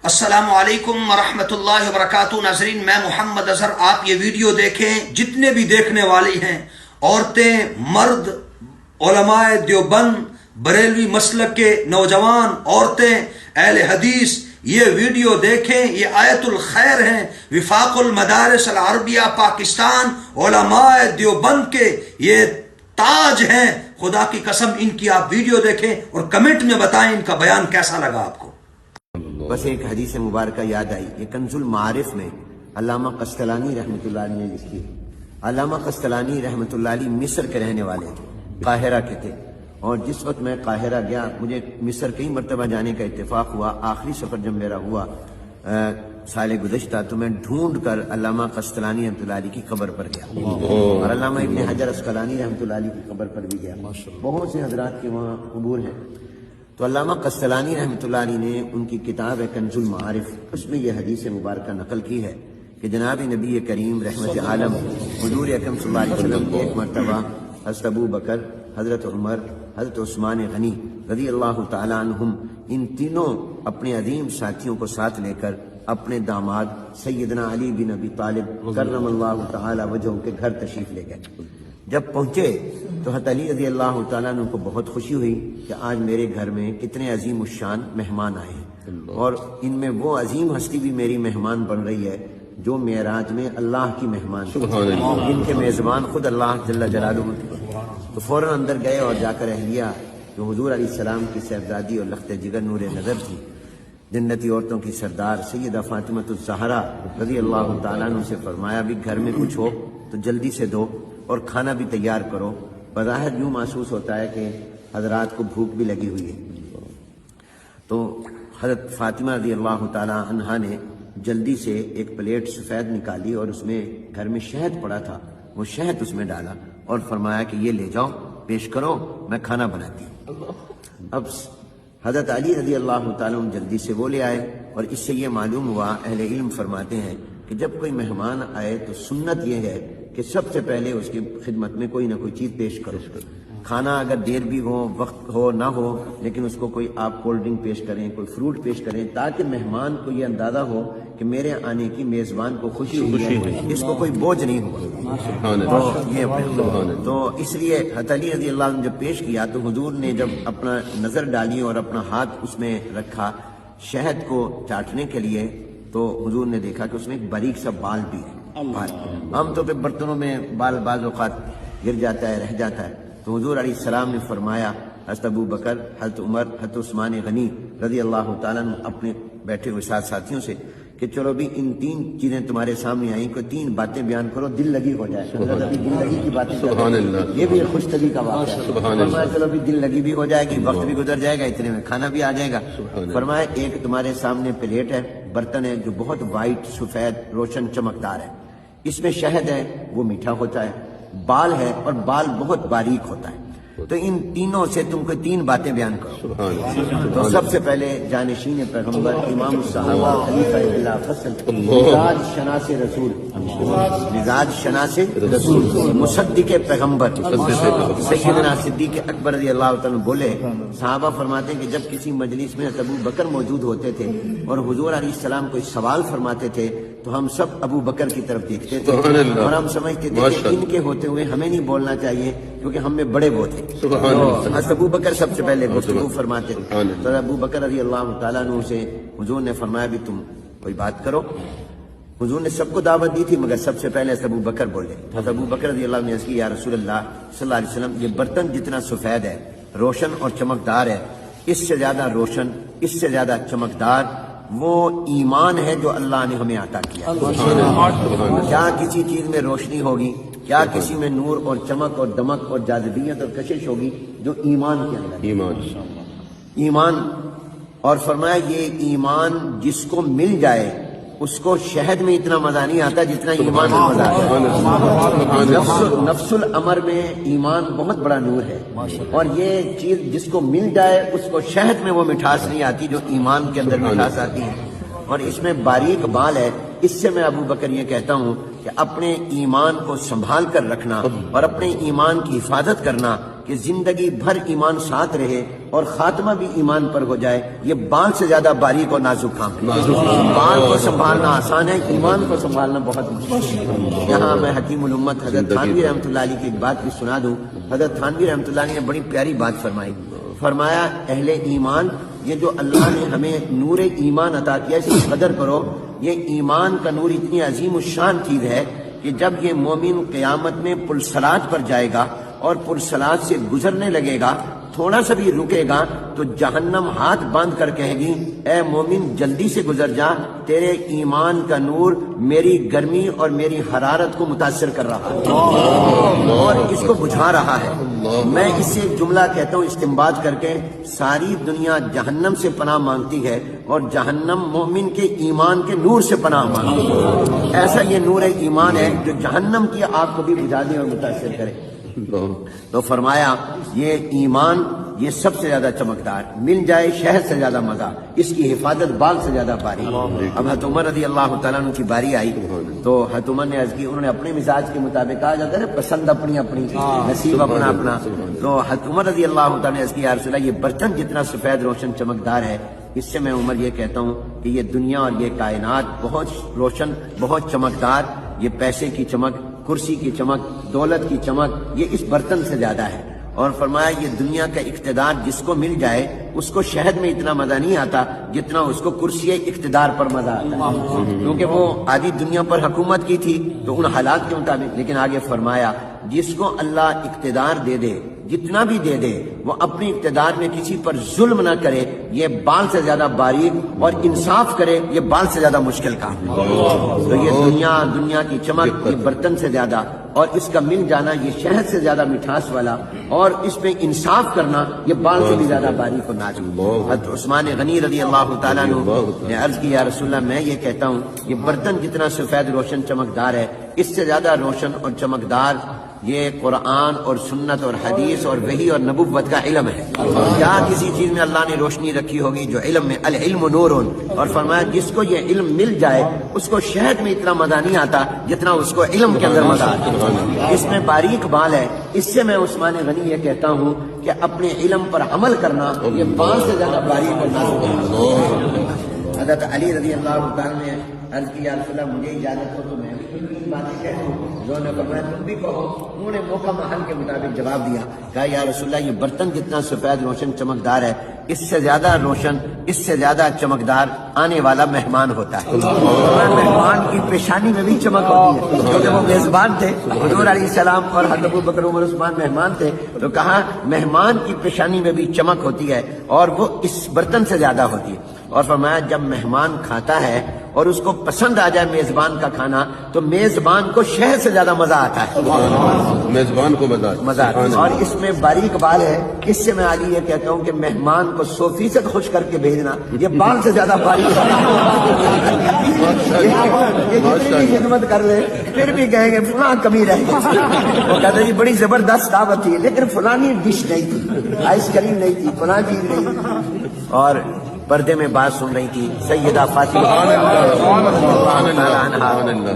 السلام علیکم ورحمۃ اللہ وبرکاتہ۔ ناظرین، میں محمد اظہر، آپ یہ ویڈیو دیکھیں، جتنے بھی دیکھنے والی ہیں، عورتیں، مرد، علماء دیوبند، بریلوی مسلک کے نوجوان، عورتیں، اہل حدیث، یہ ویڈیو دیکھیں۔ یہ آیت الخیر ہیں، وفاق المدارس العربیہ پاکستان، علماء دیوبند کے یہ تاج ہیں۔ خدا کی قسم، ان کی آپ ویڈیو دیکھیں اور کمنٹ میں بتائیں ان کا بیان کیسا لگا آپ کو۔ بس ایک حدیث مبارکہ یاد آئی، یہ کنز المعارف میں علامہ قسطلانی رحمۃ اللہ علیہ نے لکھی۔ علامہ قسطلانی رحمۃ اللہ علیہ مصر کے رہنے والے تھے، قاہرہ کے تھے، اور جس وقت میں قاہرہ گیا، مجھے مصر کئی مرتبہ جانے کا اتفاق ہوا۔ آخری سفر جب میرا ہوا سال گزشتہ، تو میں ڈھونڈ کر علامہ قسطلانی رحمۃ اللہ علیہ کی قبر پر گیا، اور علامہ ابن حجر عسقلانی رحمۃ اللہ علیہ کی قبر پر بھی گیا۔ بہت سے حضرات کے وہاں قبور ہیں۔ تو علامہ قسطلانی رحمۃ اللہ علیہ نے ان کی کتاب ہے کنز المعارف، اس میں یہ حدیث مبارکہ نقل کی ہے کہ جناب نبی کریم رحمت عالم حضور اکرم صلی اللہ علیہ وسلم ایک مرتبہ حضرت ابو بکر، حضرت عمر، حضرت عثمان غنی رضی اللہ تعالیٰ عنہم، ان تینوں اپنے عظیم ساتھیوں کو ساتھ لے کر اپنے داماد سیدنا علی بن ابی طالب کرم اللہ تعالیٰ وجہہ کے گھر تشریف لے گئے۔ جب پہنچے تو حضرت علی رضی اللہ تعالیٰ عنہ کو بہت خوشی ہوئی کہ آج میرے گھر میں کتنے عظیم الشان مہمان آئے ہیں، اور ان میں وہ عظیم ہستی بھی میری مہمان بن رہی ہے جو معراج میں اللہ کی مہمان، جن کے میزبان خود اللہ جل جلالہ تھے۔ تو فوراً اندر گئے اور جا کر اہلیہ جو حضور علیہ السلام کی صاحبزادی اور لخت جگر نور نظر تھی، جنتی عورتوں کی سردار سیدہ فاطمہ الزہرا رضی اللہ تعالیٰ عنہ سے فرمایا بھی گھر میں کچھ ہو تو جلدی سے دو اور کھانا بھی تیار کرو۔ بظاہر یوں محسوس ہوتا ہے کہ حضرات کو بھوک بھی لگی ہوئی ہے۔ تو حضرت فاطمہ رضی اللہ تعالیٰ عنہا نے جلدی سے ایک پلیٹ سفید نکالی اور اس میں گھر میں شہد پڑا تھا، وہ شہد اس میں ڈالا اور فرمایا کہ یہ لے جاؤ، پیش کرو، میں کھانا بناتی ہوں۔ اب حضرت علی رضی اللہ تعالیٰ عنہ جلدی سے وہ لے آئے، اور اس سے یہ معلوم ہوا، اہل علم فرماتے ہیں کہ جب کوئی مہمان آئے تو سنت یہ ہے کہ سب سے پہلے اس کی خدمت میں کوئی نہ کوئی چیز پیش کرو۔ کھانا اگر دیر بھی ہو، وقت ہو نہ ہو، لیکن اس کو کوئی آپ کولڈ ڈرنک پیش کریں، کوئی فروٹ پیش کریں، تاکہ مہمان کو یہ اندازہ ہو کہ میرے آنے کی میزبان کو خوشی ہوئی ہے، اس کو کوئی بوجھ نہیں ہوا۔ تو اس لیے حضرت علی رضی اللہ عنہ جب پیش کیا تو حضور نے جب اپنا نظر ڈالی اور اپنا ہاتھ اس میں رکھا شہد کو چاٹنے کے لیے، تو حضور نے دیکھا کہ اس میں ایک باریک سا بال بھی ہے۔ عام طور پہ برتنوں میں بال بعض اوقات گر جاتا ہے، رہ جاتا ہے۔ تو حضور علیہ السلام نے فرمایا حضرت ابو بکر، حضرت عمر، حضرت عثمان غنی رضی اللہ تعالیٰ عنہ اپنے بیٹھے ہوئے ساتھ ساتھیوں سے کہ چلو بھی ان تین چیزیں تمہارے سامنے آئیں، کوئی تین باتیں بیان کرو، دل لگی ہو جائے۔ دل لگی کی باتیں، یہ بھی خوش طبی کا واقعہ ہے۔ فرمایا چلو بھی دل لگی بھی ہو جائے گی، وقت بھی گزر جائے گا، اتنے میں کھانا بھی آ جائے گا۔ فرمایا ایک تمہارے سامنے پلیٹ ہے، برتن ہے جو بہت وائٹ، سفید، روشن، چمکدار ہے، اس میں شہد ہے، وہ میٹھا ہوتا ہے، بال ہے اور بال بہت باریک ہوتا ہے، تو ان تینوں سے تم کو تین باتیں بیان کرو۔ تو سب سے پہلے جانشین پیغمبر، امام الصحابہ، خلیفہ بلا فصل، مزاج شناس رسول، مزاج شناس رسول، مصدق پیغمبر سیدنا صدیق اکبر رضی اللہ تعالیٰ بولے، صحابہ فرماتے ہیں کہ جب کسی مجلس میں ابو بکر موجود ہوتے تھے اور حضور علیہ السلام کوئی سوال فرماتے تھے تو ہم سب ابو بکر کی طرف دیکھتے تھے، اور ہم سمجھتے تھے کہ ان کے ہوتے ہوئے ہمیں نہیں بولنا چاہیے کیونکہ ہم میں بڑے وہ تھے۔ حضرت ابو بکر سب سے پہلے گفتگو فرماتے تھے۔ تو ابو بکر رضی اللہ تعالیٰ عنہ سے حضور نے فرمایا بھی تم کوئی بات کرو۔ حضور نے سب کو دعوت دی تھی مگر سب سے پہلے ابو بکر بولے۔ حضرت ابو بکر رضی اللہ عنہ نے عرض کی، یا رسول اللہ صلی اللہ علیہ وسلم، یہ برتن جتنا سفید ہے، روشن اور چمکدار ہے، اس سے زیادہ روشن، اس سے زیادہ چمکدار وہ ایمان ہے جو اللہ نے ہمیں عطا کیا۔ کیا کسی چیز میں روشنی ہوگی، کیا کسی میں نور اور چمک اور دمک اور جاذبیت اور کشش ہوگی جو ایمان کے اندر ایمان۔ اور فرمایا یہ ایمان جس کو مل جائے اس کو شہد میں اتنا مزہ نہیں آتا جتنا ایمان میں مزہ آتا ہے۔ نفس الامر میں ایمان بہت بڑا نور ہے، اور یہ چیز جس کو مل جائے اس کو شہد میں وہ مٹھاس نہیں آتی جو ایمان کے اندر مٹھاس آتی ہے۔ اور اس میں باریک بال ہے۔ اس سے میں ابو بکر یہ کہتا ہوں کہ اپنے ایمان کو سنبھال کر رکھنا اور اپنے ایمان کی حفاظت کرنا کہ زندگی بھر ایمان ساتھ رہے اور خاتمہ بھی ایمان پر ہو جائے، یہ بال سے زیادہ باریک اور نازک کام ہے۔ بال کو سنبھالنا آسان ہے، ایمان کو سنبھالنا بہت مشکل ہے۔ یہاں میں حکیم الامت حضرت تھانوی رحمۃ اللہ علیہ کی ایک بات بھی سنا دوں۔ حضرت تھانوی رحمۃ اللہ علیہ نے بڑی پیاری بات فرمائی، فرمایا اہل ایمان، یہ جو اللہ نے ہمیں نور ایمان عطا کیا اس کی قدر کرو۔ یہ ایمان کا نور اتنی عظیم الشان چیز ہے کہ جب یہ مومن قیامت میں پلسرات پر جائے گا اور پلسرات سے گزرنے لگے گا، تھوڑا سا بھی رکے گا تو جہنم ہاتھ باندھ کر کہے گی اے مومن جلدی سے گزر جا، تیرے ایمان کا نور میری گرمی اور میری حرارت کو متاثر کر رہا ہے اور اس کو بجھا رہا ہے۔ میں اس سے ایک جملہ کہتا ہوں استنباط کر کے، ساری دنیا جہنم سے پناہ مانگتی ہے اور جہنم مومن کے ایمان کے نور سے پناہ مانگتی ہے۔ ایسا یہ نور ایمان ہے جو جہنم کی آگ کو بھی بجھا دے اور متاثر کرے۔ تو فرمایا یہ ایمان یہ سب سے زیادہ چمکدار، مل جائے شہد سے زیادہ مزہ، اس کی حفاظت بال سے زیادہ باری۔ اب حضرت عمر رضی اللہ تعالیٰ عنہ کی باری آئی تو حضرت عمر نے عرض کی، انہوں نے اپنے مزاج کے مطابق، کہا جاتا ہے نا پسند اپنی اپنی، نصیب اپنا اپنا، تو حضرت عمر رضی اللہ تعالیٰ نے عرض کی یا رسول اللہ یہ برتن جتنا سفید روشن چمکدار ہے، اس سے میں عمر یہ کہتا ہوں کہ یہ دنیا اور یہ کائنات بہت روشن، بہت چمکدار، یہ پیسے کی چمک، کرسی کی چمک، دولت کی چمک یہ اس برتن سے زیادہ ہے۔ اور فرمایا یہ دنیا کا اقتدار جس کو مل جائے اس کو شہد میں اتنا مزہ نہیں آتا جتنا اس کو کرسی اقتدار پر مزہ آتا ہے، کیونکہ وہ آدھی دنیا پر حکومت کی تھی تو ان حالات کے مطابق۔ لیکن آگے فرمایا جس کو اللہ اقتدار دے دے، جتنا بھی دے دے، وہ اپنے اقتدار میں کسی پر ظلم نہ کرے، یہ بال سے زیادہ باریک، اور انصاف کرے یہ بال سے زیادہ مشکل کام۔ تو یہ دنیا کی چمک یہ برتن سے زیادہ، اور اس کا مل جانا یہ شہد سے زیادہ مٹھاس والا، اور اس پہ انصاف کرنا یہ بال سے بھی زیادہ باریک اور نازک۔ حضرت عثمان غنی رضی اللہ تعالیٰ عنہ نے عرض کی یا رسول اللہ میں یہ کہتا ہوں یہ برتن جتنا سفید روشن چمکدار ہے، اس سے زیادہ روشن اور چمکدار یہ قرآن اور سنت اور حدیث اور وحی اور نبوت کا علم ہے۔ کیا کسی چیز میں اللہ نے روشنی رکھی ہوگی جو علم میں، العلم نور، اور فرمایا جس کو یہ علم مل جائے اس کو شہد میں اتنا مزہ نہیں آتا جتنا اس کو علم کے اندر مزہ آتا۔ اس میں باریک بال ہے، اس سے میں عثمان غنی یہ کہتا ہوں کہ اپنے علم پر عمل کرنا یہ بال سے زیادہ باریک اور نازک ہے۔ حضرت علی رضی اللہ تعالیٰ نے عرض کی یا رسول اللہ مجھے اجازت ہو تو میں بھی باتیں کہوں، جو نے فرمایا تم بھی کہو۔ انہوں نے موقع محل کے مطابق جواب دیا، کہا یا رسول اللہ یہ برتن جتنا سفید روشن چمکدار ہے، اس سے زیادہ روشن، اس سے زیادہ چمکدار آنے والا مہمان ہوتا ہے۔ مہمان کی پیشانی میں بھی چمک ہوتی ہے، کیونکہ وہ میزبان تھے، حضور علیہ السلام اور حضرت ابوبکر عمر عثمان مہمان تھے، تو کہا مہمان کی پیشانی میں بھی چمک ہوتی ہے اور وہ اس برتن سے زیادہ ہوتی ہے۔ اور فرمایا جب مہمان کھاتا ہے اور اس کو پسند آ جائے میزبان کا کھانا تو میزبان کو شہد سے زیادہ مزہ آتا ہے، میزبان کو مزہ آتا ہے۔ اور اس میں باریک بال ہے، اس سے میں علی یہ کہتا ہوں کہ مہمان کو 100% خوش کر کے بھیجنا یہ بال سے زیادہ باریک ہے۔ یہ جتنی بھی خدمت کر لے پھر بھی کہیں گے فلاں کمی رہ گئی، وہ کہتے جی بڑی زبردست دعوت تھی لیکن فلانی ڈش نہیں تھی، آئس کریم نہیں تھی، فلاں چیز نہیں تھی۔ اور پردے میں بات سن رہی تھی سیدہ فاطمہ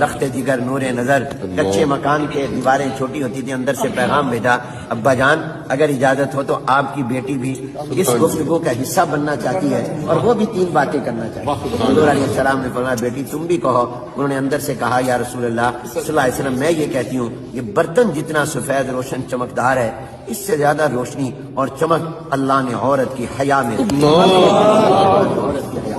لخت جگر نور نظر، کچے مکان کے دیواریں چھوٹی ہوتی تھی، اندر سے پیغام بھیجا ابا جان اگر اجازت ہو تو آپ کی بیٹی بھی اس گفتگو کا حصہ بننا چاہتی ہے اور وہ بھی 3 باتیں کرنا چاہتی ہے۔ حضور علیہ السلام نے فرمایا بیٹی تم بھی کہو۔ انہوں نے اندر سے کہا یا رسول اللہ صلی اللہ علیہ وسلم میں یہ کہتی ہوں یہ برتن جتنا سفید روشن چمکدار ہے اس سے زیادہ روشنی اور چمک اللہ نے عورت کی حیا میں،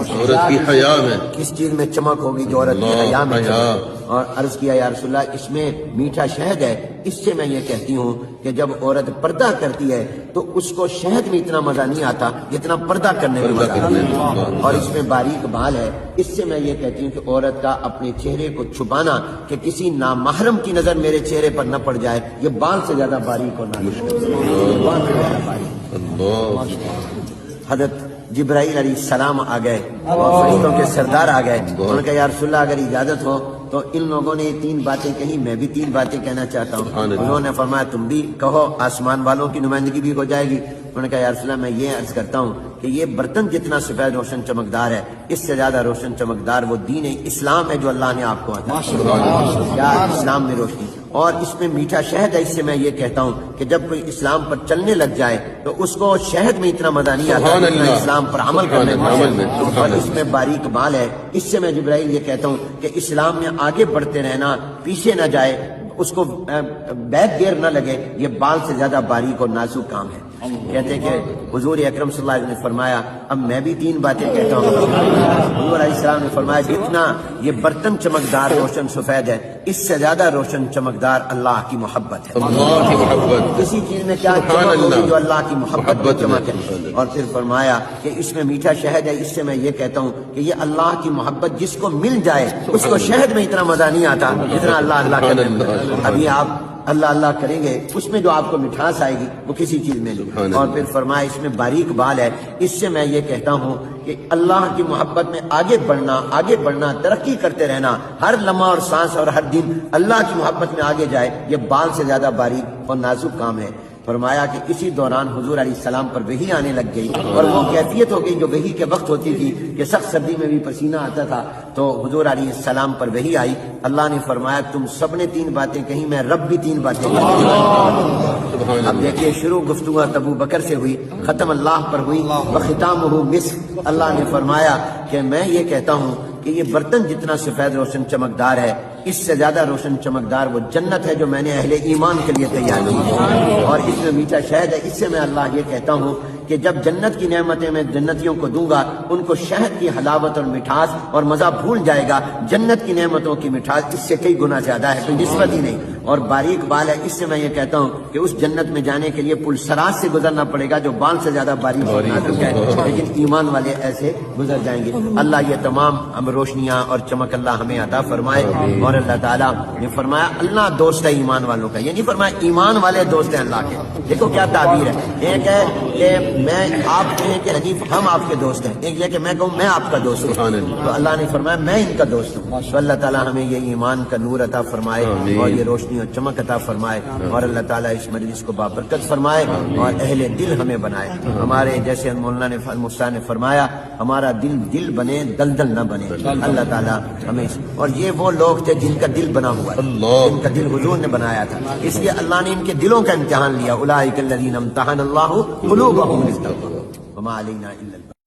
عورت کی حیا میں، کس چیز میں چمک ہوگی جو عورت کی حیا میں چمک۔ اور عرض کیا یا رسول اللہ اس میں میٹھا شہد ہے، اس سے میں یہ کہتی ہوں کہ جب عورت پردہ کرتی ہے تو اس کو شہد میں اتنا مزہ نہیں آتا جتنا پردہ کرنے میں مزہ آتا ہے۔ اور اس میں باریک بال ہے، اس سے میں یہ کہتی ہوں کہ عورت کا اپنے چہرے کو چھپانا کہ کسی نامحرم کی نظر میرے چہرے پر نہ پڑ جائے یہ بال سے زیادہ باریک اور حضرت جبرائیل علیہ السلام آ گئے اور فرشتوں کے سردار آ گئے، انہوں نے کہا یا رسول اللہ اگر اجازت ہو تو ان لوگوں نے 3 باتیں کہی، میں بھی 3 باتیں کہنا چاہتا ہوں۔ انہوں نے فرمایا تم بھی کہو، آسمان والوں کی نمائندگی بھی ہو جائے گی۔ انہوں نے کہا یا رسول اللہ میں یہ عرض کرتا ہوں کہ یہ برتن جتنا سفید روشن چمکدار ہے اس سے زیادہ روشن چمکدار وہ دین اسلام ہے جو اللہ نے آپ کو عطا کیا، اسلام میں روشنی اور اس میں میٹھا شہد ہے، اس سے میں یہ کہتا ہوں کہ جب کوئی اسلام پر چلنے لگ جائے تو اس کو شہد میں اتنا مزہ نہیں آتا سبحان جتنا اللہ، اسلام پر عمل کرنے میں عمل میں، آتا ہے۔ سبحان اور اس میں باریک بال ہے، اس سے میں جبرائیل یہ کہتا ہوں کہ اسلام میں آگے بڑھتے رہنا، پیچھے نہ جائے، اس کو بیک گیئر نہ لگے، یہ بال سے زیادہ باریک اور نازک کام ہے۔ کہتے ہیں کہ حضور اکرم صلی اللہ علیہ وسلم نے فرمایا، اب میں بھی 3 باتیں کہتا ہوں۔ حضور علیہ السلام نے فرمایا جتنا یہ برتن چمکدار روشن سفید ہے، اس سے زیادہ روشن چمکدار اللہ کی محبت ہے۔ اللہ کی محبت، کسی چیز میں کیا سبحان چمک ہوگی اللہ، جو اللہ کی محبت میں محبت چمک میں۔ ہے۔ اور پھر فرمایا کہ اس میں میٹھا شہد ہے، اس سے میں یہ کہتا ہوں کہ یہ اللہ کی محبت جس کو مل جائے اس کو شہد میں اتنا مزہ نہیں آتا جتنا اللہ اللہ کرنے میں۔ ابھی آپ اللہ اللہ کریں گے، اس میں جو آپ کو مٹھاس آئے گی وہ کسی چیز میں نہیں۔ اور پھر فرمایا اس میں باریک بال ہے، اس سے میں یہ کہتا ہوں کہ اللہ کی محبت میں آگے بڑھنا، ترقی کرتے رہنا، ہر لمحہ اور سانس اور ہر دن اللہ کی محبت میں آگے جائے، یہ بال سے زیادہ باریک اور نازک کام ہے۔ فرمایا کہ اسی دوران حضور علیہ السلام پر وحی آنے لگ گئی، اور وہ کیفیت ہو گئی جو وحی کے وقت ہوتی تھی کہ سخت سردی میں بھی پسینہ آتا تھا، تو حضور علیہ السلام پر وحی آئی۔ اللہ نے فرمایا تم سب نے 3 باتیں کہیں، میں رب بھی 3 باتیں کہیں۔ اب دیکھیے شروع گفتگو ابو بکر سے ہوئی، ختم اللہ پر ہوئی، وختامہ مسک۔ اللہ نے فرمایا کہ میں یہ کہتا ہوں کہ یہ برتن جتنا سفید روشن چمکدار ہے، اس سے زیادہ روشن چمکدار وہ جنت ہے جو میں نے اہل ایمان کے لیے تیار کی ہے، اور اس میں میٹھا شہد ہے۔ اس سے میں اللہ یہ کہتا ہوں کہ جب جنت کی نعمتیں میں جنتیوں کو دوں گا، ان کو شہد کی حلاوت اور مٹھاس اور مزہ بھول جائے گا۔ جنت کی نعمتوں کی مٹھاس اس سے کئی گنا زیادہ ہے، کوئی نسبت ہی نہیں۔ اور باریک بال ہے، اس سے میں یہ کہتا ہوں کہ اس جنت میں جانے کے لیے پل سراج سے گزرنا پڑے گا جو بال سے زیادہ باریک اور نازک ہے، لیکن ایمان والے ایسے گزر جائیں گے۔ اللہ یہ تمام ہم روشنیاں اور چمک اللہ ہمیں عطا فرمائے۔ اور اللہ تعالیٰ نے فرمایا اللہ دوست ہے ایمان والوں کا، یہ نہیں فرمایا ایمان والے دوست ہیں اللہ کے۔ دیکھو کیا تعبیر ہے، ایک ہے کہ میں آپ کہیں کہ حجیب ہم آپ کے دوست ہیں، ایک یہ کہ میں کہوں میں آپ کا دوست ہوں، تو اللہ نے فرمایا میں ان کا دوست ہوں۔ تو اللہ تعالیٰ ہمیں یہ ایمان کا نور عطا فرمائے اور یہ روشنی اور چمک عطا فرمائے، اور اللہ تعالیٰ اس مجلس کو بابرکت فرمائے اور اہل دل ہمیں بنائے۔ ہمارے جیسے مولانا نے مستان نے فرمایا ہمارا دل بنے، دلدل نہ بنے۔ اللہ تعالیٰ ہمیں اور یہ وہ لوگ تھے جن کا دل بنا ہوا ہے، جن کا دل حضور نے بنایا تھا، اس لیے اللہ نے ان کے دلوں کا امتحان لیا۔ اولئک الذین امتحن اللہ قلوبہم للتقوی وما علینا الا